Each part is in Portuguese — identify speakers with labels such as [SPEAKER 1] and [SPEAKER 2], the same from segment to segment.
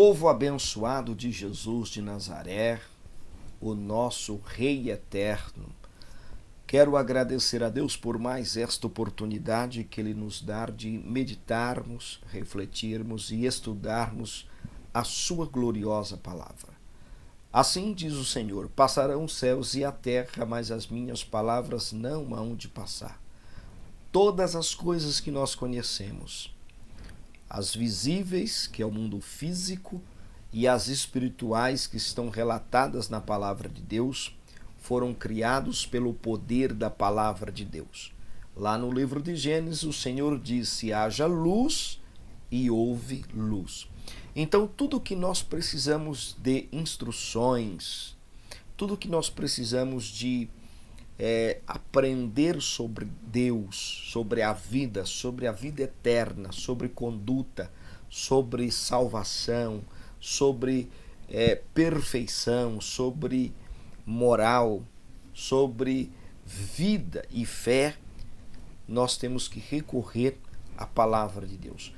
[SPEAKER 1] Povo abençoado de Jesus de Nazaré, o nosso Rei eterno, quero agradecer a Deus por mais esta oportunidade que Ele nos dá de meditarmos, refletirmos e estudarmos a Sua gloriosa palavra. Assim diz o Senhor: passarão os céus e a terra, mas as minhas palavras não hão de passar. Todas as coisas que nós conhecemos, as visíveis, que é o mundo físico, e as espirituais, que estão relatadas na palavra de Deus, foram criados pelo poder da palavra de Deus. Lá no livro de Gênesis, o Senhor disse: haja luz, e houve luz. Então, tudo que nós precisamos de instruções, tudo que nós precisamos de aprender sobre Deus, sobre a vida eterna, sobre conduta, sobre salvação, sobre perfeição, sobre moral, sobre vida e fé, nós temos que recorrer à palavra de Deus.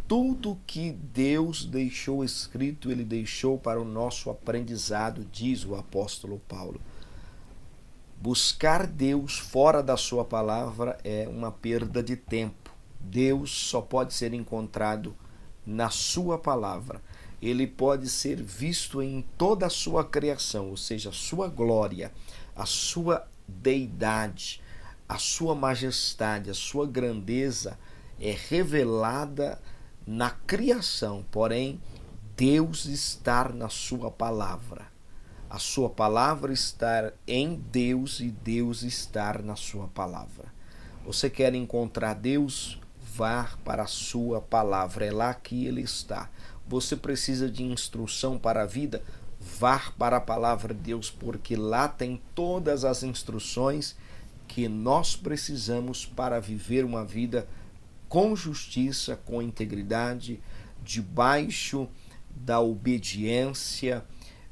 [SPEAKER 1] Tudo que Deus deixou escrito, Ele deixou para o nosso aprendizado, diz o apóstolo Paulo. Buscar Deus fora da sua palavra é uma perda de tempo. Deus só pode ser encontrado na sua palavra. Ele pode ser visto em toda a sua criação, ou seja, a sua glória, a sua deidade, a sua majestade, a sua grandeza é revelada na criação, porém Deus está na sua palavra. A sua palavra está em Deus e Deus está na sua palavra. Você quer encontrar Deus? Vá para a sua palavra, é lá que Ele está. Você precisa de instrução para a vida? Vá para a palavra de Deus, porque lá tem todas as instruções que nós precisamos para viver uma vida com justiça, com integridade, debaixo da obediência,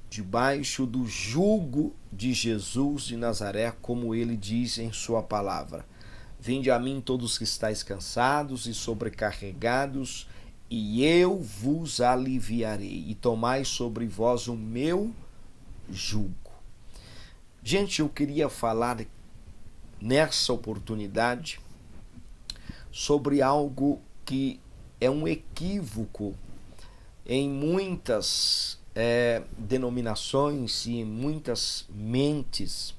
[SPEAKER 1] debaixo do jugo de Jesus de Nazaré, como Ele diz em sua palavra. Vinde a mim todos que estáis cansados e sobrecarregados, e eu vos aliviarei, e tomai sobre vós o meu jugo. Gente, eu queria falar nessa oportunidade sobre algo que é um equívoco em muitas denominações e em muitas mentes.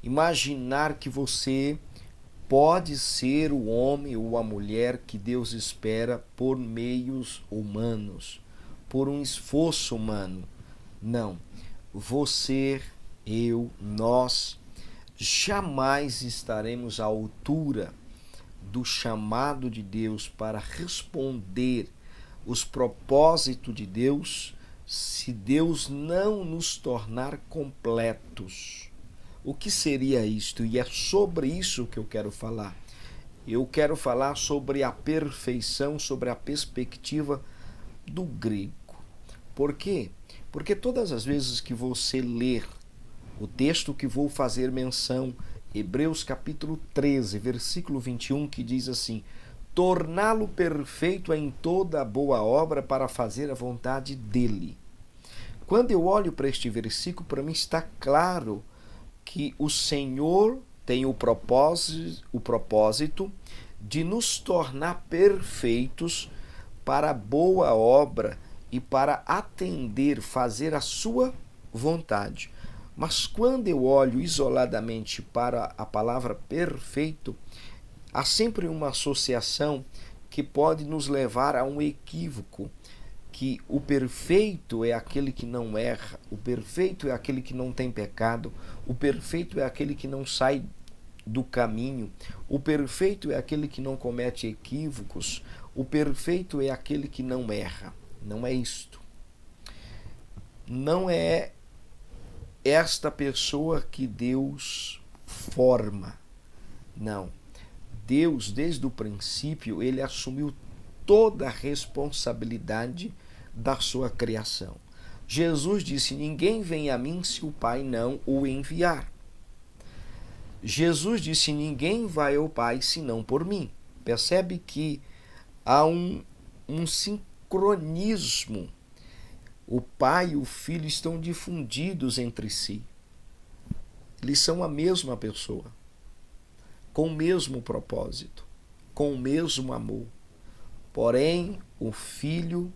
[SPEAKER 1] Imaginar que você pode ser o homem ou a mulher que Deus espera por meios humanos, por um esforço humano. Não. Você, eu, nós jamais estaremos à altura do chamado de Deus para responder os propósitos de Deus se Deus não nos tornar completos. O que seria isto? E é sobre isso que eu quero falar. Eu quero falar sobre a perfeição, sobre a perspectiva do grego. Por quê? Porque todas as vezes que você ler o texto que vou fazer menção, Hebreus capítulo 13, versículo 21, que diz assim: torná-lo perfeito em toda a boa obra para fazer a vontade dele. Quando eu olho para este versículo, para mim está claro que o Senhor tem o propósito de nos tornar perfeitos para a boa obra e para atender, fazer a sua vontade. Mas quando eu olho isoladamente para a palavra perfeito, há sempre uma associação que pode nos levar a um equívoco, que o perfeito é aquele que não erra, o perfeito é aquele que não tem pecado, o perfeito é aquele que não sai do caminho, o perfeito é aquele que não comete equívocos, o perfeito é aquele que não erra. Não é isto. Não é esta pessoa que Deus forma. Não. Deus, desde o princípio, Ele assumiu toda a responsabilidade da sua criação. Jesus disse: ninguém vem a mim se o Pai não o enviar. Jesus disse: ninguém vai ao Pai senão por mim. Percebe que há um sincronismo O Pai e o Filho estão difundidos entre si. Eles são a mesma pessoa, com o mesmo propósito, com o mesmo amor. Porém, o Filho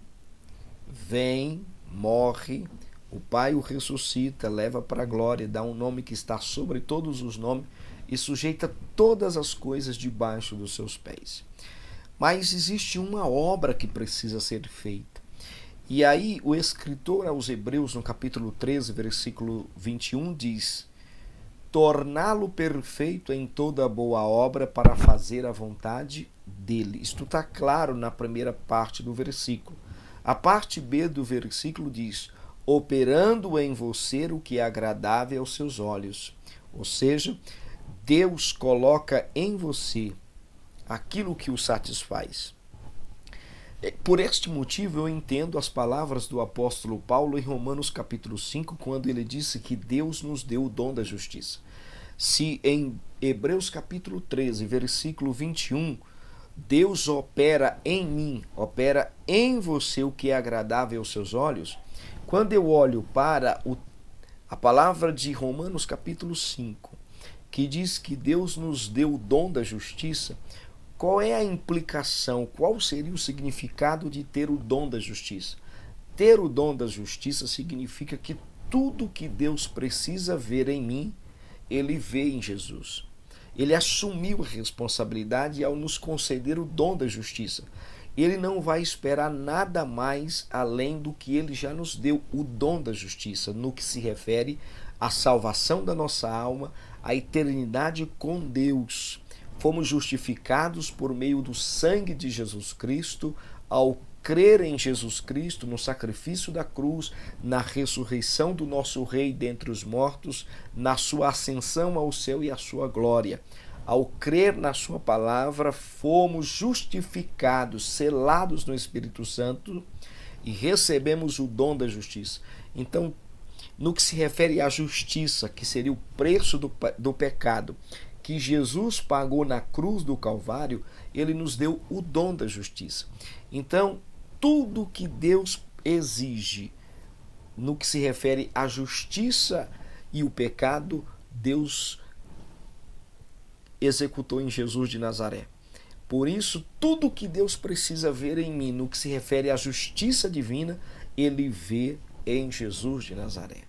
[SPEAKER 1] vem, morre, o Pai o ressuscita, leva para a glória, dá um nome que está sobre todos os nomes e sujeita todas as coisas debaixo dos seus pés. Mas existe uma obra que precisa ser feita. E aí o escritor aos Hebreus, no capítulo 13, versículo 21, diz: torná-lo perfeito em toda boa obra para fazer a vontade dele. Isto está claro na primeira parte do versículo. A parte B do versículo diz: operando em você o que é agradável aos seus olhos. Ou seja, Deus coloca em você aquilo que o satisfaz. Por este motivo eu entendo as palavras do apóstolo Paulo em Romanos capítulo 5, quando ele disse que Deus nos deu o dom da justiça. Se em Hebreus capítulo 13, versículo 21, Deus opera em mim, opera em você o que é agradável aos seus olhos, quando eu olho para a palavra de Romanos capítulo 5, que diz que Deus nos deu o dom da justiça, qual é a implicação, qual seria o significado de ter o dom da justiça? Ter o dom da justiça significa que tudo que Deus precisa ver em mim, ele vê em Jesus. Ele assumiu a responsabilidade ao nos conceder o dom da justiça. Ele não vai esperar nada mais além do que ele já nos deu, o dom da justiça, no que se refere à salvação da nossa alma, à eternidade com Deus. Fomos justificados por meio do sangue de Jesus Cristo, ao crer em Jesus Cristo, no sacrifício da cruz, na ressurreição do nosso Rei dentre os mortos, na sua ascensão ao céu e à sua glória. Ao crer na sua palavra, fomos justificados, selados no Espírito Santo e recebemos o dom da justiça. Então, no que se refere à justiça, que seria o preço do pecado, que Jesus pagou na cruz do Calvário, ele nos deu o dom da justiça. Então, tudo que Deus exige no que se refere à justiça e o pecado, Deus executou em Jesus de Nazaré. Por isso, tudo que Deus precisa ver em mim no que se refere à justiça divina, ele vê em Jesus de Nazaré.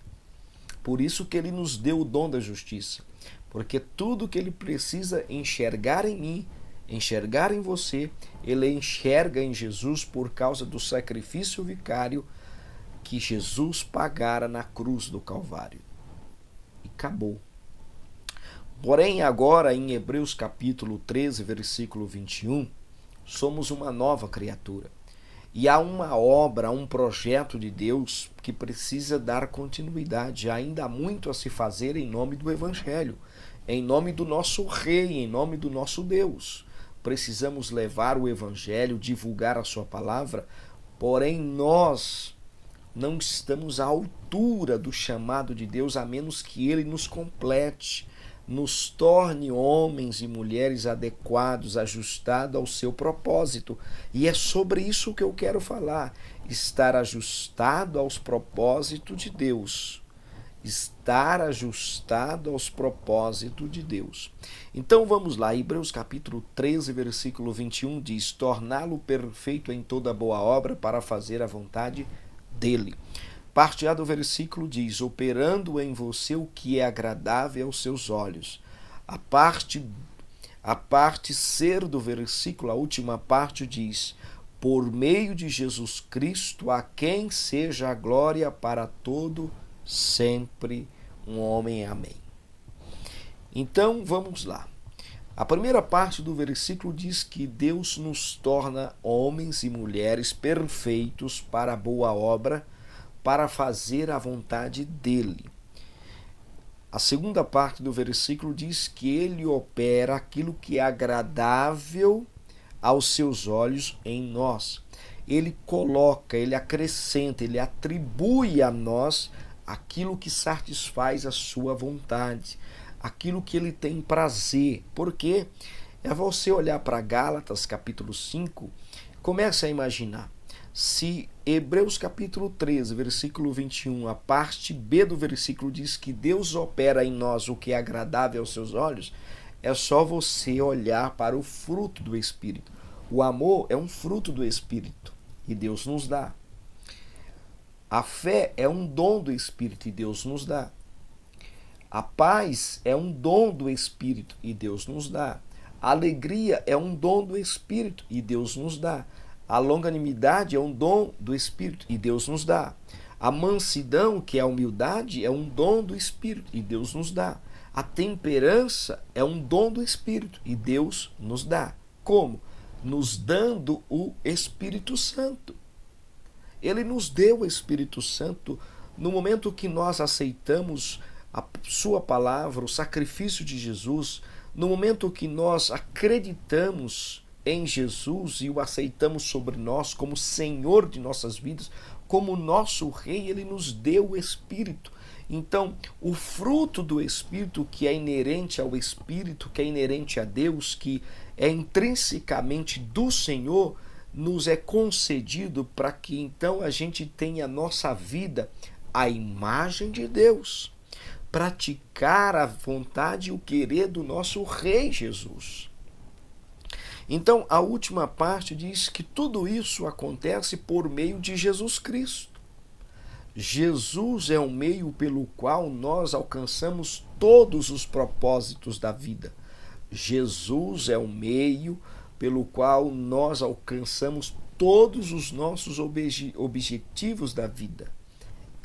[SPEAKER 1] Por isso que ele nos deu o dom da justiça. Porque tudo que ele precisa enxergar em mim, enxergar em você, ele enxerga em Jesus por causa do sacrifício vicário que Jesus pagara na cruz do Calvário. E acabou. Porém, agora em Hebreus capítulo 13, versículo 21, somos uma nova criatura. E há uma obra, um projeto de Deus que precisa dar continuidade. Ainda há muito a se fazer em nome do Evangelho, em nome do nosso Rei, em nome do nosso Deus. Precisamos levar o Evangelho, divulgar a sua palavra, porém nós não estamos à altura do chamado de Deus, a menos que Ele nos complete, nos torne homens e mulheres adequados, ajustados ao seu propósito. E é sobre isso que eu quero falar, estar ajustado aos propósitos de Deus. Estar ajustado aos propósitos de Deus. Então vamos lá, Hebreus capítulo 13, versículo 21 diz: torná-lo perfeito em toda boa obra para fazer a vontade dele. Parte A do versículo diz: operando em você o que é agradável aos seus olhos. A parte C do versículo, a última parte diz: por meio de Jesus Cristo, a quem seja a glória para todo sempre, um homem. Amém. Então vamos lá. A primeira parte do versículo diz que Deus nos torna homens e mulheres perfeitos para a boa obra, para fazer a vontade dele. A segunda parte do versículo diz que ele opera aquilo que é agradável aos seus olhos em nós. Ele coloca, ele acrescenta, ele atribui a nós aquilo que satisfaz a sua vontade, aquilo que ele tem prazer. Porque é você olhar para Gálatas capítulo 5, comece a imaginar. Se Hebreus capítulo 13, versículo 21, a parte B do versículo diz que Deus opera em nós o que é agradável aos seus olhos. É só você olhar para o fruto do Espírito. O amor é um fruto do Espírito e Deus nos dá. A fé é um dom do Espírito e Deus nos dá. A paz é um dom do Espírito e Deus nos dá. A alegria é um dom do Espírito e Deus nos dá. A longanimidade é um dom do Espírito e Deus nos dá. A mansidão, que é a humildade, é um dom do Espírito e Deus nos dá. A temperança é um dom do Espírito e Deus nos dá. Como? Nos dando o Espírito Santo. Ele nos deu o Espírito Santo no momento que nós aceitamos a sua palavra, o sacrifício de Jesus, no momento que nós acreditamos em Jesus e o aceitamos sobre nós como Senhor de nossas vidas, como nosso Rei, ele nos deu o Espírito. Então, o fruto do Espírito, que é inerente ao Espírito, que é inerente a Deus, que é intrinsecamente do Senhor, nos é concedido para que então a gente tenha a nossa vida à imagem de Deus, praticar a vontade e o querer do nosso Rei Jesus. Então, a última parte diz que tudo isso acontece por meio de Jesus Cristo. Jesus é o meio pelo qual nós alcançamos todos os propósitos da vida. Jesus é o meio pelo qual nós alcançamos todos os nossos objetivos da vida.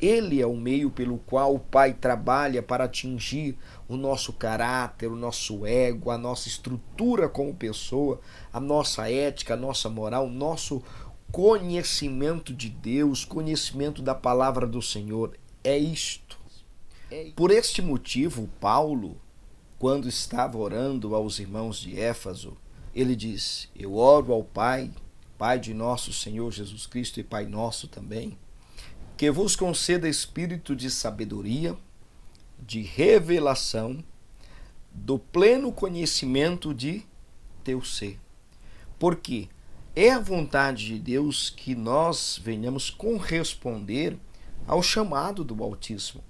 [SPEAKER 1] Ele é o meio pelo qual o Pai trabalha para atingir o nosso caráter, o nosso ego, a nossa estrutura como pessoa, a nossa ética, a nossa moral, o nosso conhecimento de Deus, conhecimento da palavra do Senhor. É isto. Por este motivo, Paulo, quando estava orando aos irmãos de Éfeso, ele diz: eu oro ao Pai, Pai de nosso Senhor Jesus Cristo e Pai nosso também, que vos conceda espírito de sabedoria, de revelação, do pleno conhecimento de teu ser. Porque é a vontade de Deus que nós venhamos corresponder ao chamado do Altíssimo.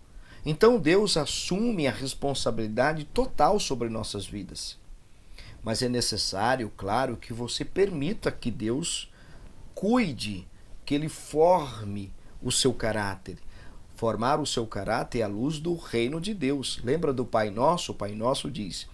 [SPEAKER 1] Então Deus assume a responsabilidade total sobre nossas vidas. Mas é necessário, claro, que você permita que Deus cuide, que Ele forme o seu caráter. Formar o seu caráter é a luz do reino de Deus. Lembra do Pai Nosso? O Pai Nosso diz: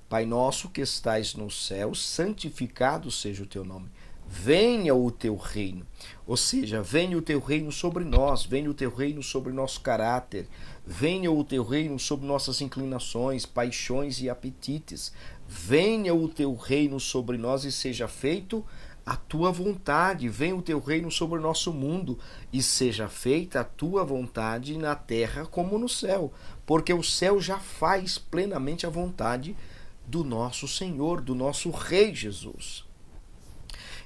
[SPEAKER 1] Pai nosso que estais no céu, santificado seja o teu nome. Venha o teu reino. Ou seja, venha o teu reino sobre nós, venha o teu reino sobre nosso caráter, venha o teu reino sobre nossas inclinações, paixões e apetites. Venha o teu reino sobre nós e seja feito a tua vontade. Venha o teu reino sobre o nosso mundo e seja feita a tua vontade na terra como no céu, porque o céu já faz plenamente a vontade do nosso Senhor, do nosso Rei Jesus.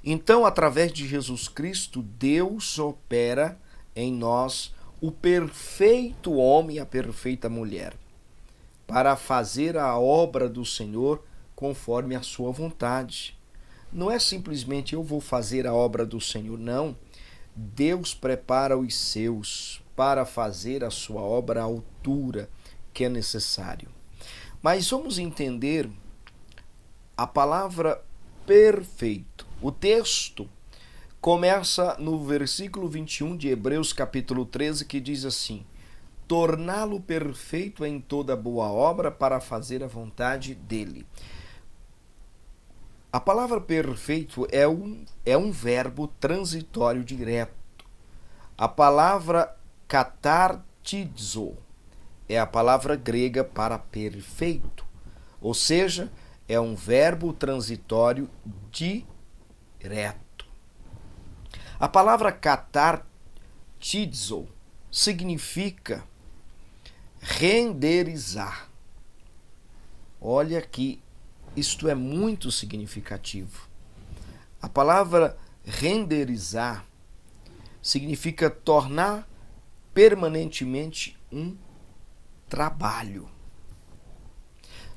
[SPEAKER 1] Então, através de Jesus Cristo, Deus opera em nós o perfeito homem e a perfeita mulher, para fazer a obra do Senhor conforme a sua vontade. Não é simplesmente eu vou fazer a obra do Senhor, não. Deus prepara os seus para fazer a sua obra à altura que é necessário. Mas vamos entender a palavra perfeito. O texto começa no versículo 21 de Hebreus capítulo 13, que diz assim: torná-lo perfeito em toda boa obra para fazer a vontade dele. A palavra perfeito é um verbo transitório direto. A palavra katartizo é a palavra grega para perfeito, ou seja, é um verbo transitório direto. A palavra katartizo significa renderizar. Olha que isto é muito significativo. A palavra renderizar significa tornar permanentemente um trabalho.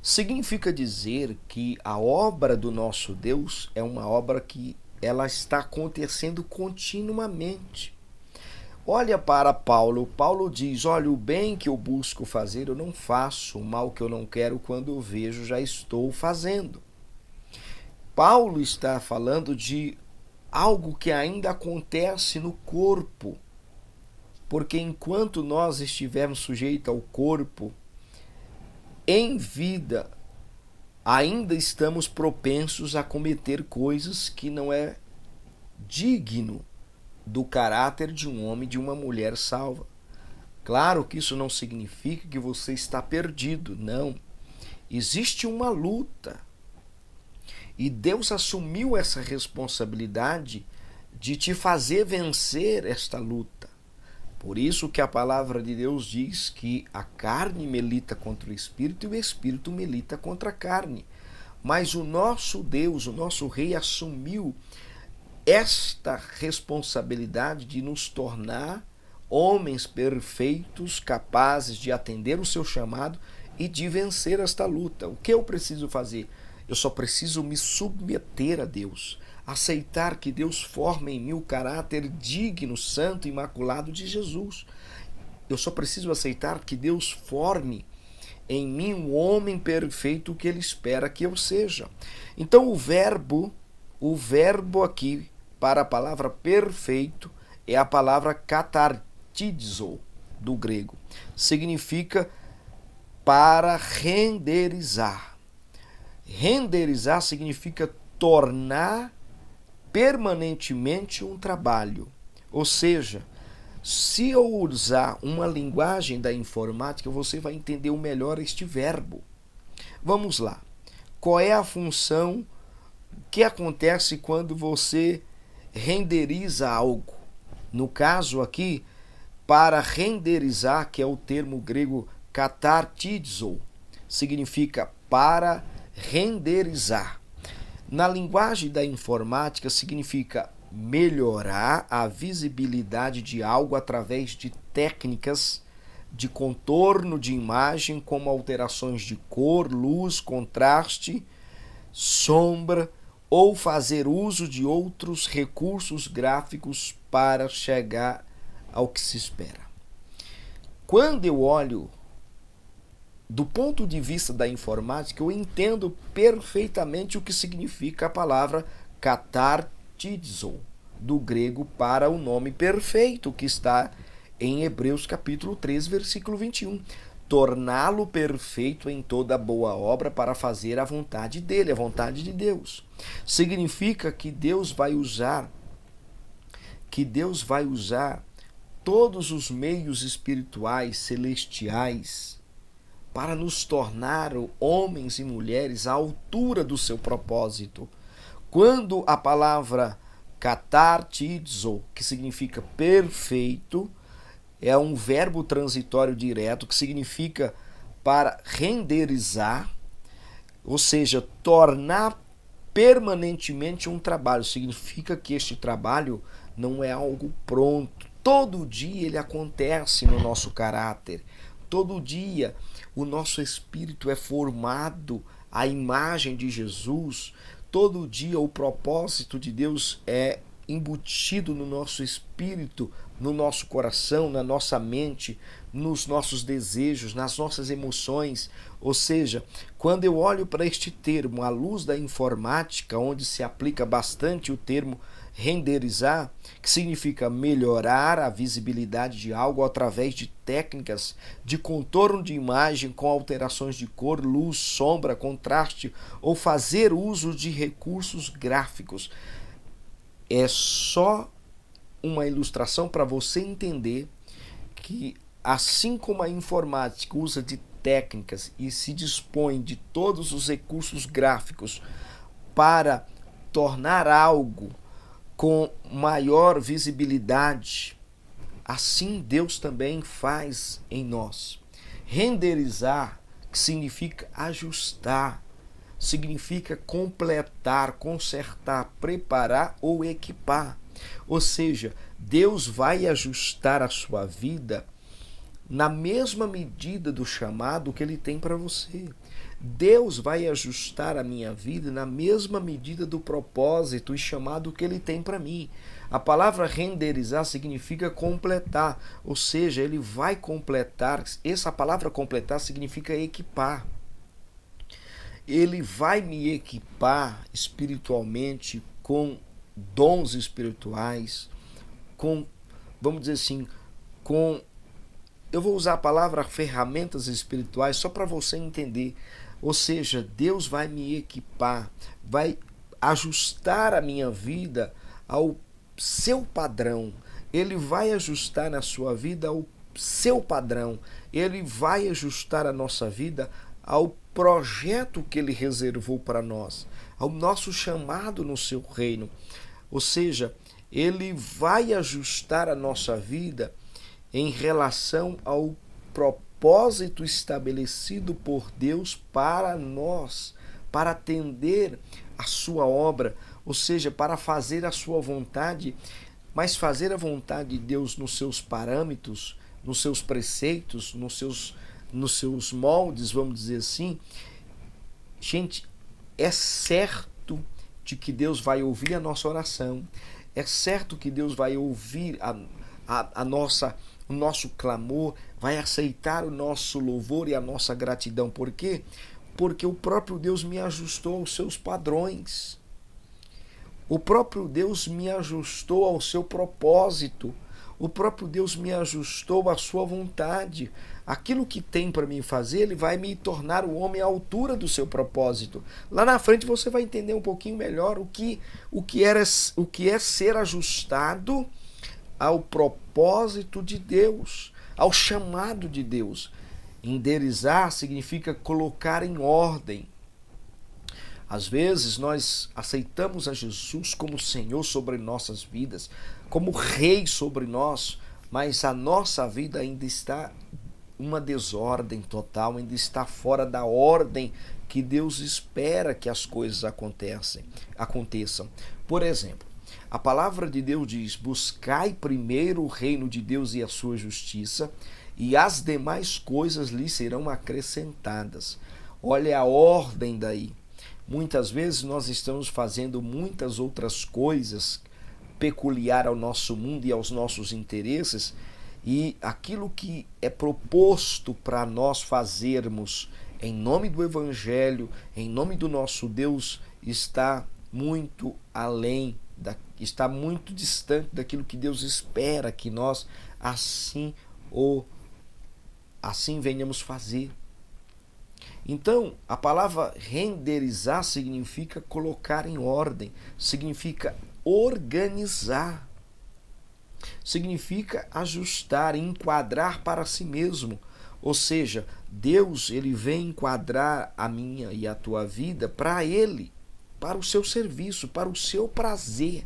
[SPEAKER 1] Significa dizer que a obra do nosso Deus é uma obra que ela está acontecendo continuamente. Olha para Paulo. Paulo diz: olha, o bem que eu busco fazer, eu não faço, o mal que eu não quero, quando eu vejo, já estou fazendo. Paulo está falando de algo que ainda acontece no corpo, porque enquanto nós estivermos sujeitos ao corpo, em vida, ainda estamos propensos a cometer coisas que não é digno do caráter de um homem e de uma mulher salva. Claro que isso não significa que você está perdido, não. Existe uma luta. E Deus assumiu essa responsabilidade de te fazer vencer esta luta. Por isso que a palavra de Deus diz que a carne milita contra o espírito e o espírito milita contra a carne. Mas o nosso Deus, o nosso Rei, assumiu esta responsabilidade de nos tornar homens perfeitos, capazes de atender o seu chamado e de vencer esta luta. O que eu preciso fazer? Eu só preciso me submeter a Deus, aceitar que Deus forma em mim o caráter digno, santo, imaculado de Jesus. Eu só preciso aceitar que Deus forme em mim um homem perfeito que Ele espera que eu seja. Então o verbo aqui para a palavra perfeito é a palavra katartizo, do grego. Significa para renderizar. Renderizar significa tornar permanentemente um trabalho. Ou seja, se eu usar uma linguagem da informática, você vai entender melhor este verbo. Vamos lá. Qual é a função que acontece quando você renderiza algo? No caso aqui, para renderizar, que é o termo grego katartizo, significa para renderizar. Na linguagem da informática, significa melhorar a visibilidade de algo através de técnicas de contorno de imagem, como alterações de cor, luz, contraste, sombra, ou fazer uso de outros recursos gráficos para chegar ao que se espera. Quando eu olho do ponto de vista da informática, eu entendo perfeitamente o que significa a palavra katartizo, do grego para o nome perfeito, que está em Hebreus capítulo 3, versículo 21. Torná-lo perfeito em toda boa obra para fazer a vontade dele, a vontade de Deus. Significa que Deus vai usar todos os meios espirituais, celestiais, para nos tornar homens e mulheres à altura do seu propósito. Quando a palavra katartizo, que significa perfeito, é um verbo transitório direto que significa para renderizar, ou seja, tornar permanentemente um trabalho. Significa que este trabalho não é algo pronto. Todo dia ele acontece no nosso caráter. Todo dia o nosso espírito é formado à imagem de Jesus. Todo dia o propósito de Deus é embutido no nosso espírito, no nosso coração, na nossa mente, nos nossos desejos, nas nossas emoções. Ou seja, quando eu olho para este termo à luz da informática, onde se aplica bastante o termo renderizar, que significa melhorar a visibilidade de algo através de técnicas de contorno de imagem com alterações de cor, luz, sombra, contraste, ou fazer uso de recursos gráficos. É só uma ilustração para você entender que, assim como a informática usa de técnicas e se dispõe de todos os recursos gráficos para tornar algo com maior visibilidade, assim Deus também faz em nós. Renderizar, que significa ajustar, significa completar, consertar, preparar ou equipar. Ou seja, Deus vai ajustar a sua vida na mesma medida do chamado que Ele tem para você. Deus vai ajustar a minha vida na mesma medida do propósito e chamado que Ele tem para mim. A palavra renderizar significa completar, ou seja, ele vai completar. Essa palavra completar significa equipar. Ele vai me equipar espiritualmente com dons espirituais, com, vamos dizer assim, com, eu vou usar a palavra ferramentas espirituais só para você entender. Ou seja, Deus vai me equipar, vai ajustar a minha vida ao seu padrão. Ele vai ajustar na sua vida ao seu padrão. Ele vai ajustar a nossa vida ao projeto que ele reservou para nós, ao nosso chamado no seu reino. Ou seja, ele vai ajustar a nossa vida em relação ao propósito estabelecido por Deus para nós, para atender a sua obra, ou seja, para fazer a sua vontade, mas fazer a vontade de Deus nos seus parâmetros, nos seus preceitos, nos seus moldes, vamos dizer assim. Gente, é certo de que Deus vai ouvir a nossa oração, é certo que Deus vai ouvir o nosso clamor, vai aceitar o nosso louvor e a nossa gratidão. Por quê? Porque o próprio Deus me ajustou aos seus padrões. O próprio Deus me ajustou ao seu propósito. O próprio Deus me ajustou à sua vontade. Aquilo que tem para mim fazer, ele vai me tornar o homem à altura do seu propósito. Lá na frente você vai entender um pouquinho melhor o que é ser ajustado ao propósito de Deus, ao chamado de Deus. Enderizar significa colocar em ordem. Às vezes nós aceitamos a Jesus como Senhor sobre nossas vidas, como Rei sobre nós, mas a nossa vida ainda está uma desordem total, ainda está fora da ordem que Deus espera que as coisas aconteçam. Por exemplo, a palavra de Deus diz: buscai primeiro o reino de Deus e a sua justiça, e as demais coisas lhe serão acrescentadas. Olha a ordem daí. Muitas vezes nós estamos fazendo muitas outras coisas peculiar ao nosso mundo e aos nossos interesses, e aquilo que é proposto para nós fazermos em nome do Evangelho, em nome do nosso Deus, está muito além, está muito distante daquilo que Deus espera que nós assim venhamos fazer. Então, a palavra renderizar significa colocar em ordem, significa organizar, significa ajustar, enquadrar para si mesmo. Ou seja, Deus, ele vem enquadrar a minha e a tua vida para ele, para o seu serviço, para o seu prazer.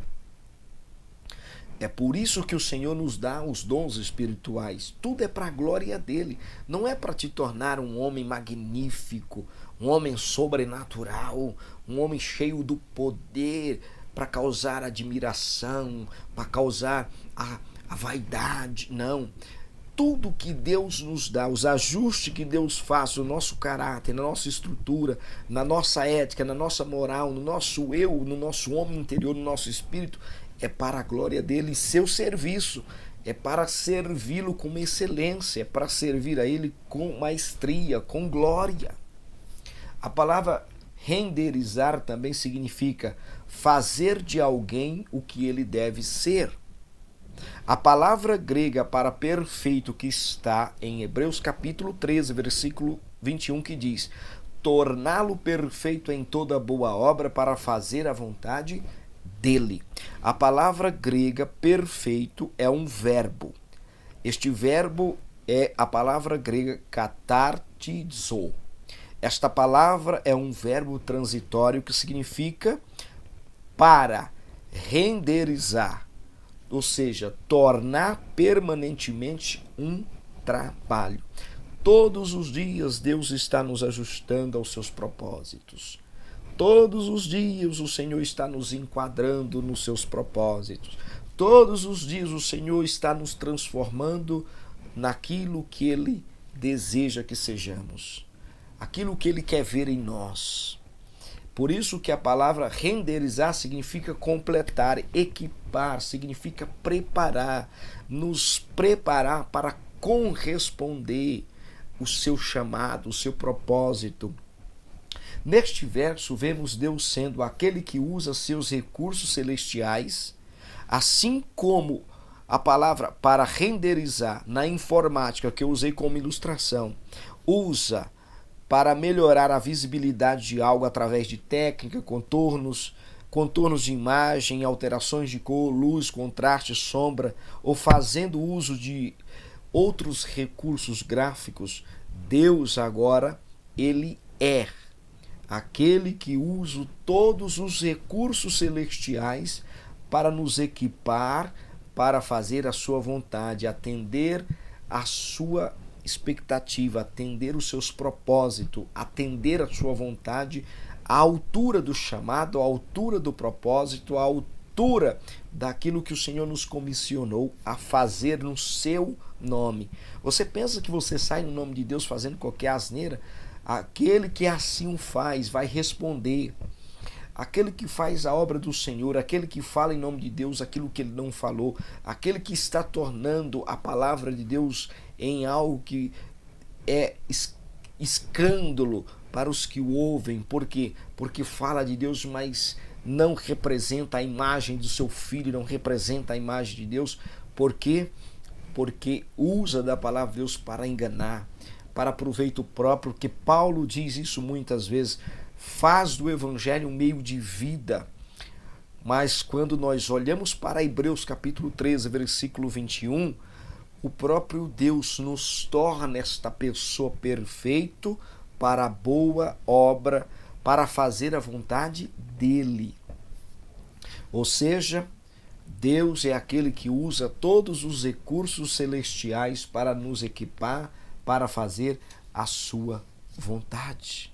[SPEAKER 1] É por isso que o Senhor nos dá os dons espirituais. Tudo é para a glória dele. Não é para te tornar um homem magnífico, um homem sobrenatural, um homem cheio do poder, para causar admiração, para causar a vaidade. Não. Tudo que Deus nos dá, os ajustes que Deus faz no nosso caráter, na nossa estrutura, na nossa ética, na nossa moral, no nosso eu, no nosso homem interior, no nosso espírito, é para a glória dele e seu serviço, é para servi-lo com excelência, é para servir a ele com maestria, com glória. A palavra renderizar também significa fazer de alguém o que ele deve ser. A palavra grega para perfeito que está em Hebreus capítulo 13, versículo 21, que diz: torná-lo perfeito em toda boa obra para fazer a vontade dele. A palavra grega perfeito é um verbo. Este verbo é a palavra grega katartizo. Esta palavra é um verbo transitório que significa para renderizar, ou seja, tornar permanentemente um trabalho. Todos os dias Deus está nos ajustando aos seus propósitos. Todos os dias o Senhor está nos enquadrando nos seus propósitos. Todos os dias o Senhor está nos transformando naquilo que Ele deseja que sejamos. Aquilo que Ele quer ver em nós. Por isso que a palavra renderizar significa completar, equipar, significa preparar, nos preparar para corresponder o seu chamado, o seu propósito. Neste verso, vemos Deus sendo aquele que usa seus recursos celestiais, assim como a palavra para renderizar na informática, que eu usei como ilustração, usa para melhorar a visibilidade de algo através de técnica, contornos de imagem, alterações de cor, luz, contraste, sombra, ou fazendo uso de outros recursos gráficos. Deus agora, ele é aquele que usa todos os recursos celestiais para nos equipar, para fazer a sua vontade, atender a sua expectativa, atender os seus propósitos, atender a sua vontade, à altura do chamado, à altura do propósito, à altura daquilo que o Senhor nos comissionou a fazer no seu nome. Você pensa que você sai no nome de Deus fazendo qualquer asneira? Aquele que assim o faz vai responder. Aquele que faz a obra do Senhor, aquele que fala em nome de Deus aquilo que ele não falou, aquele que está tornando a palavra de Deus em algo que é escândalo para os que o ouvem. Por quê? Porque fala de Deus, mas não representa a imagem do seu filho, não representa a imagem de Deus. Por quê? Porque usa da palavra de Deus para enganar, para proveito próprio, que Paulo diz isso muitas vezes, faz do evangelho um meio de vida. Mas quando nós olhamos para Hebreus capítulo 13, versículo 21, o próprio Deus nos torna esta pessoa perfeito para a boa obra, para fazer a vontade dele. Ou seja, Deus é aquele que usa todos os recursos celestiais para nos equipar, para fazer a sua vontade.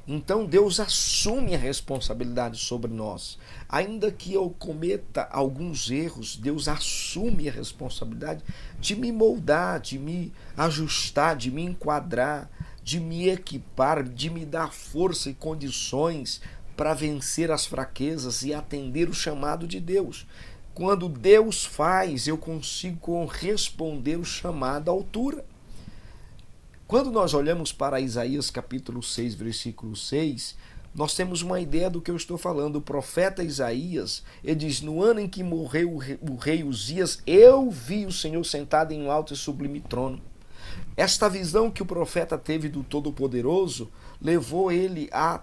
[SPEAKER 1] Então Deus assume a responsabilidade sobre nós. Ainda que eu cometa alguns erros, Deus assume a responsabilidade de me moldar, de me ajustar, de me enquadrar, de me equipar, de me dar força e condições para vencer as fraquezas e atender o chamado de Deus. Quando Deus faz, eu consigo corresponder o chamado à altura. Quando nós olhamos para Isaías capítulo 6, versículo 6, nós temos uma ideia do que eu estou falando. O profeta Isaías, ele diz, no ano em que morreu o rei Uzias, eu vi o Senhor sentado em um alto e sublime trono. Esta visão que o profeta teve do Todo-Poderoso levou ele a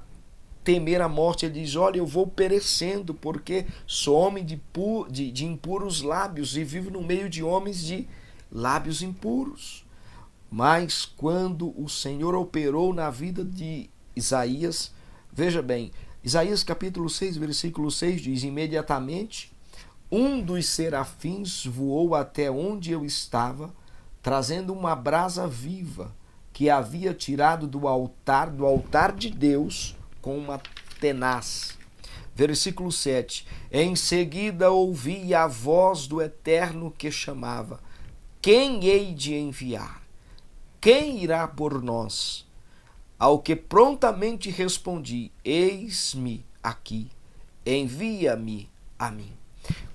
[SPEAKER 1] temer a morte. Ele diz, olha, eu vou perecendo, porque sou homem de impuros lábios e vivo no meio de homens de lábios impuros. Mas quando o Senhor operou na vida de Isaías, veja bem, Isaías capítulo 6, versículo 6 diz, imediatamente um dos serafins voou até onde eu estava, trazendo uma brasa viva que havia tirado do altar de Deus, com uma tenaz. Versículo 7, em seguida ouvi a voz do Eterno que chamava, quem hei de enviar? Quem irá por nós? Ao que prontamente respondi, eis-me aqui, envia-me a mim.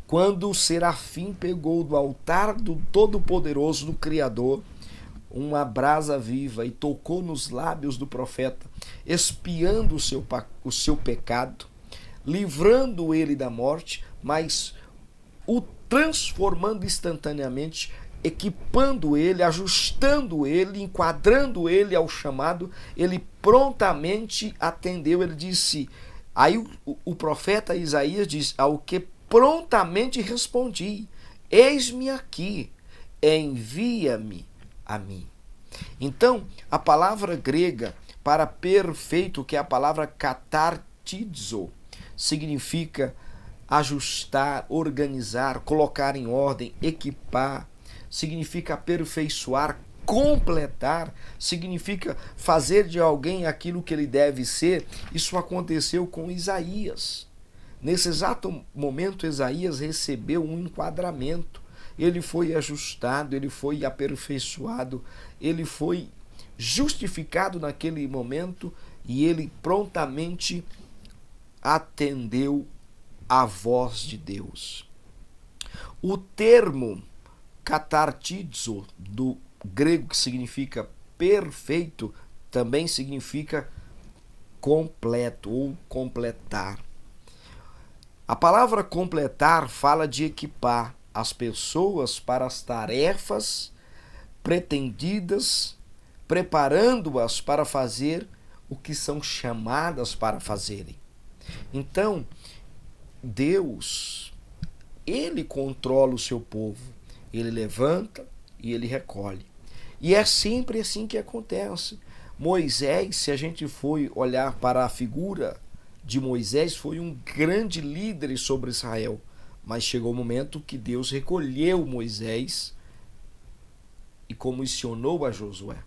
[SPEAKER 1] Quando o serafim pegou do altar do Todo-Poderoso, do Criador, uma brasa viva e tocou nos lábios do profeta, expiando o seu pecado, livrando ele da morte, mas o transformando instantaneamente, equipando ele, ajustando ele, enquadrando ele ao chamado, ele prontamente atendeu. Ele disse, aí o profeta Isaías diz, ao que prontamente respondi, eis-me aqui, envia-me a mim. Então, a palavra grega para perfeito, que é a palavra katartizo, significa ajustar, organizar, colocar em ordem, equipar, significa aperfeiçoar, completar, significa fazer de alguém aquilo que ele deve ser. Isso aconteceu com Isaías. Nesse exato momento, Isaías recebeu um enquadramento. Ele foi ajustado, ele foi aperfeiçoado, ele foi justificado naquele momento e ele prontamente atendeu à voz de Deus. O termo katartizo, do grego, que significa perfeito, também significa completo ou completar. A palavra completar fala de equipar as pessoas para as tarefas pretendidas, preparando-as para fazer o que são chamadas para fazerem. Então, Deus, Ele controla o seu povo. Ele levanta e Ele recolhe. E é sempre assim que acontece. Moisés, se a gente for olhar para a figura de Moisés, foi um grande líder sobre Israel. Mas chegou o momento que Deus recolheu Moisés e comissionou a Josué.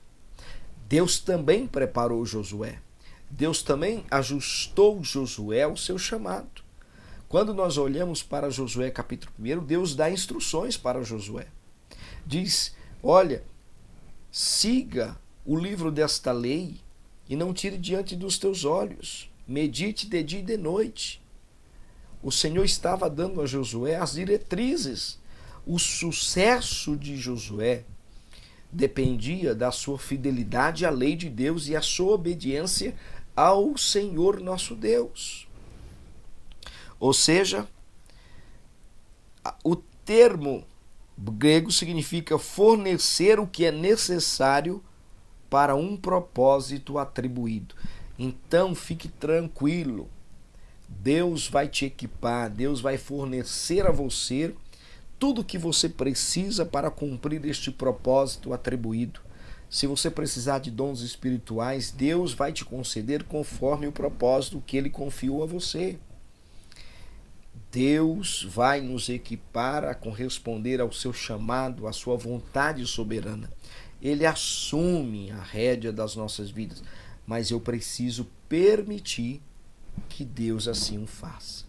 [SPEAKER 1] Deus também preparou Josué. Deus também ajustou Josué ao seu chamado. Quando nós olhamos para Josué capítulo 1, Deus dá instruções para Josué. Diz, olha, siga o livro desta lei e não tire diante dos teus olhos. Medite de dia e de noite. O Senhor estava dando a Josué as diretrizes. O sucesso de Josué dependia da sua fidelidade à lei de Deus e à sua obediência ao Senhor nosso Deus. Ou seja, o termo grego significa fornecer o que é necessário para um propósito atribuído. Então, fique tranquilo. Deus vai te equipar, Deus vai fornecer a você tudo o que você precisa para cumprir este propósito atribuído. Se você precisar de dons espirituais, Deus vai te conceder conforme o propósito que Ele confiou a você. Deus vai nos equipar a corresponder ao seu chamado, à sua vontade soberana. Ele assume a rédea das nossas vidas, mas eu preciso permitir que Deus assim o faça.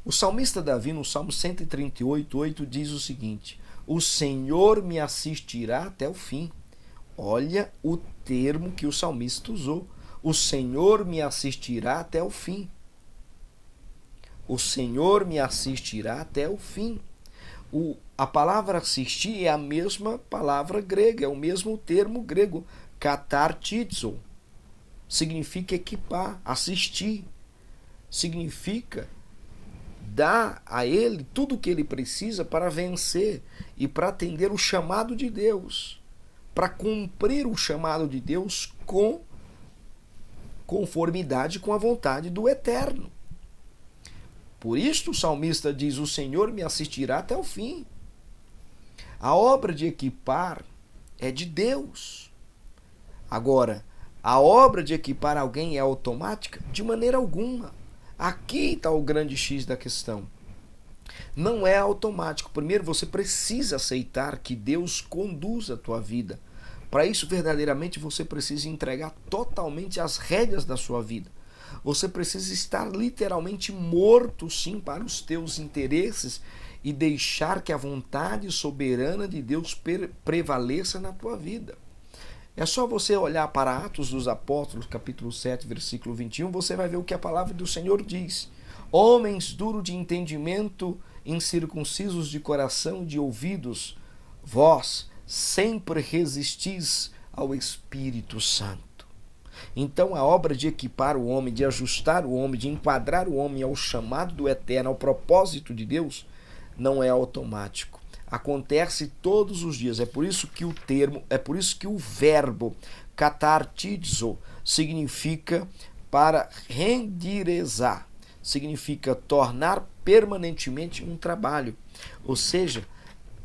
[SPEAKER 1] O salmista Davi, no Salmo 138:8, diz o seguinte: o Senhor me assistirá até o fim. Olha o termo que o salmista usou. O Senhor me assistirá até o fim. O Senhor me assistirá até o fim. A palavra assistir é a mesma palavra grega, é o mesmo termo grego, katartizo. Significa equipar, assistir. Significa dar a ele tudo o que ele precisa para vencer e para atender o chamado de Deus, para cumprir o chamado de Deus com conformidade com a vontade do Eterno. Por isto o salmista diz, o Senhor me assistirá até o fim. A obra de equipar é de Deus. Agora, a obra de equipar alguém é automática? De maneira alguma. Aqui está o grande X da questão. Não é automático. Primeiro, você precisa aceitar que Deus conduz a tua vida. Para isso, verdadeiramente, você precisa entregar totalmente as rédeas da sua vida. Você precisa estar literalmente morto, sim, para os teus interesses e deixar que a vontade soberana de Deus prevaleça na tua vida. É só você olhar para Atos dos Apóstolos, capítulo 7, versículo 21, você vai ver o que a palavra do Senhor diz. Homens duros de entendimento, incircuncisos de coração e de ouvidos, vós sempre resistis ao Espírito Santo. Então a obra de equipar o homem, de ajustar o homem, de enquadrar o homem ao chamado do Eterno, ao propósito de Deus, não é automático. Acontece todos os dias. É por isso que o verbo katartizo significa para rendirezar, significa tornar permanentemente um trabalho. Ou seja,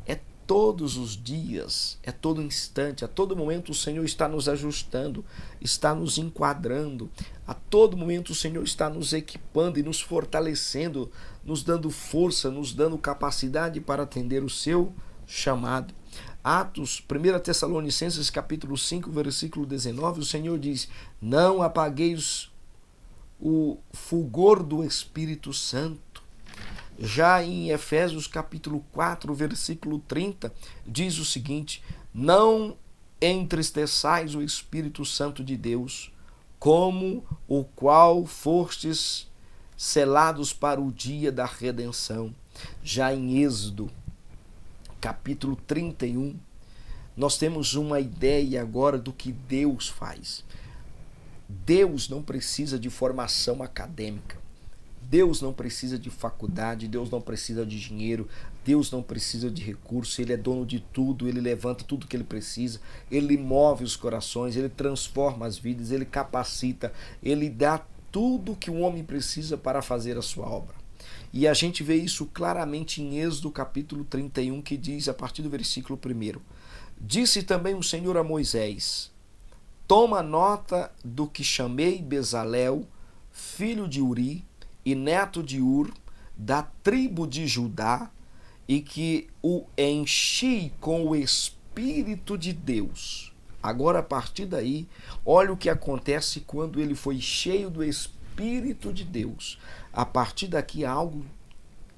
[SPEAKER 1] é todos os dias, é todo instante, a todo momento o Senhor está nos ajustando, está nos enquadrando. A todo momento o Senhor está nos equipando e nos fortalecendo, nos dando força, nos dando capacidade para atender o seu chamado. Atos, 1 Tessalonicenses capítulo 5, versículo 19, o Senhor diz, não apagueis o fulgor do Espírito Santo. Já em Efésios capítulo 4, versículo 30, diz o seguinte, não entristeçais o Espírito Santo de Deus, como o qual fostes selados para o dia da redenção. Já em Êxodo, capítulo 31, nós temos uma ideia agora do que Deus faz. Deus não precisa de formação acadêmica. Deus não precisa de faculdade, Deus não precisa de dinheiro, Deus não precisa de recurso, Ele é dono de tudo, Ele levanta tudo que Ele precisa, Ele move os corações, Ele transforma as vidas, Ele capacita, Ele dá tudo que o homem precisa para fazer a sua obra. E a gente vê isso claramente em Êxodo capítulo 31, que diz a partir do versículo 1: Disse também o Senhor a Moisés: Toma nota do que chamei Bezalel, filho de Uri, e neto de Ur, da tribo de Judá, e que o enchi com o Espírito de Deus. Agora, a partir daí, olha o que acontece quando ele foi cheio do Espírito de Deus. A partir daqui, algo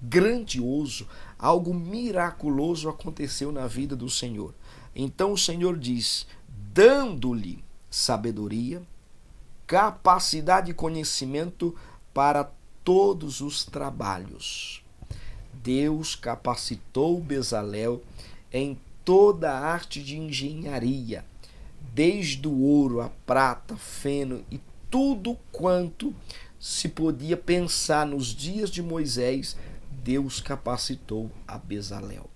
[SPEAKER 1] grandioso, algo miraculoso aconteceu na vida do Senhor. Então o Senhor diz, dando-lhe sabedoria, capacidade e conhecimento para todos os trabalhos. Deus capacitou Bezalel em toda a arte de engenharia, desde o ouro, a prata, feno e tudo quanto se podia pensar nos dias de Moisés, Deus capacitou a Bezalel.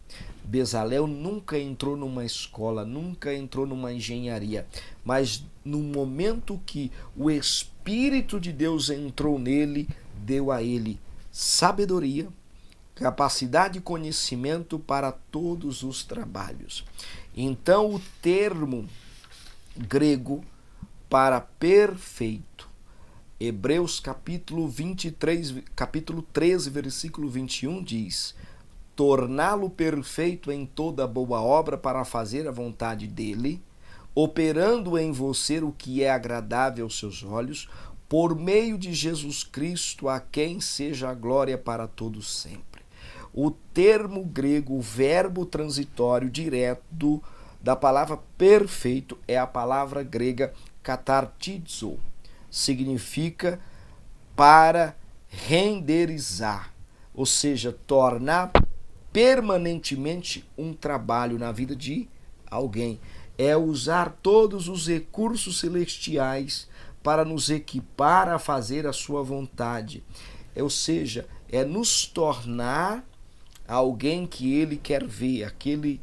[SPEAKER 1] Bezalel nunca entrou numa escola, nunca entrou numa engenharia, mas no momento que o Espírito de Deus entrou nele, deu a ele sabedoria, capacidade e conhecimento para todos os trabalhos. Então o termo grego para perfeito, Hebreus capítulo 13, versículo 21 diz, torná-lo perfeito em toda boa obra para fazer a vontade dele, operando em você o que é agradável aos seus olhos, por meio de Jesus Cristo, a quem seja a glória para todos sempre. O termo grego, o verbo transitório direto da palavra perfeito é a palavra grega katartizo. Significa para renderizar, ou seja, tornar permanentemente um trabalho na vida de alguém. É usar todos os recursos celestiais para nos equipar a fazer a sua vontade. Ou seja, é nos tornar alguém que ele quer ver, aquele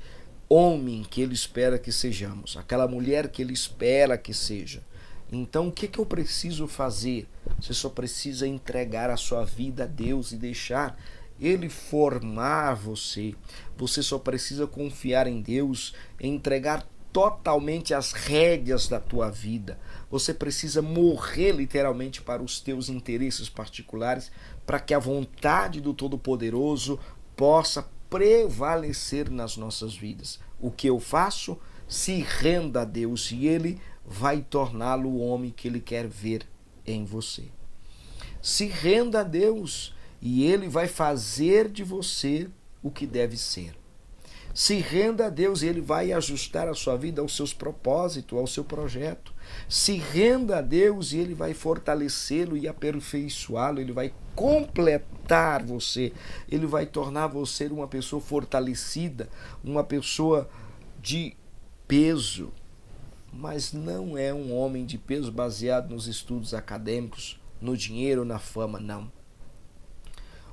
[SPEAKER 1] homem que ele espera que sejamos, aquela mulher que ele espera que seja. Então, o que eu preciso fazer? Você só precisa entregar a sua vida a Deus e deixar Ele formar você. Você só precisa confiar em Deus, entregar totalmente as rédeas da tua vida. Você precisa morrer literalmente para os teus interesses particulares, para que a vontade do Todo-Poderoso possa prevalecer nas nossas vidas. O que eu faço? Se renda a Deus e Ele vai torná-lo o homem que Ele quer ver em você. Se renda a Deus e Ele vai fazer de você o que deve ser. Se renda a Deus e Ele vai ajustar a sua vida aos seus propósitos, ao seu projeto. Se renda a Deus e Ele vai fortalecê-lo e aperfeiçoá-lo. Ele vai completar você. Ele vai tornar você uma pessoa fortalecida, uma pessoa de peso. Mas não é um homem de peso baseado nos estudos acadêmicos, no dinheiro, na fama, não.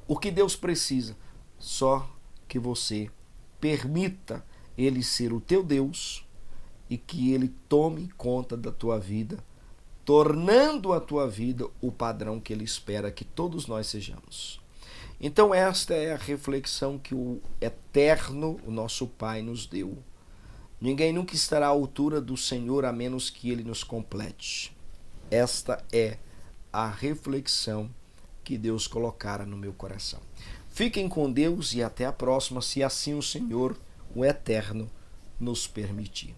[SPEAKER 1] O que Deus precisa? Só que você permita Ele ser o teu Deus e que Ele tome conta da tua vida, tornando a tua vida o padrão que Ele espera que todos nós sejamos. Então esta é a reflexão que o Eterno, o nosso Pai, nos deu. Ninguém nunca estará à altura do Senhor a menos que Ele nos complete. Esta é a reflexão que Deus colocara no meu coração. Fiquem com Deus e até a próxima, se assim o Senhor, o Eterno, nos permitir.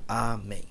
[SPEAKER 1] Amém.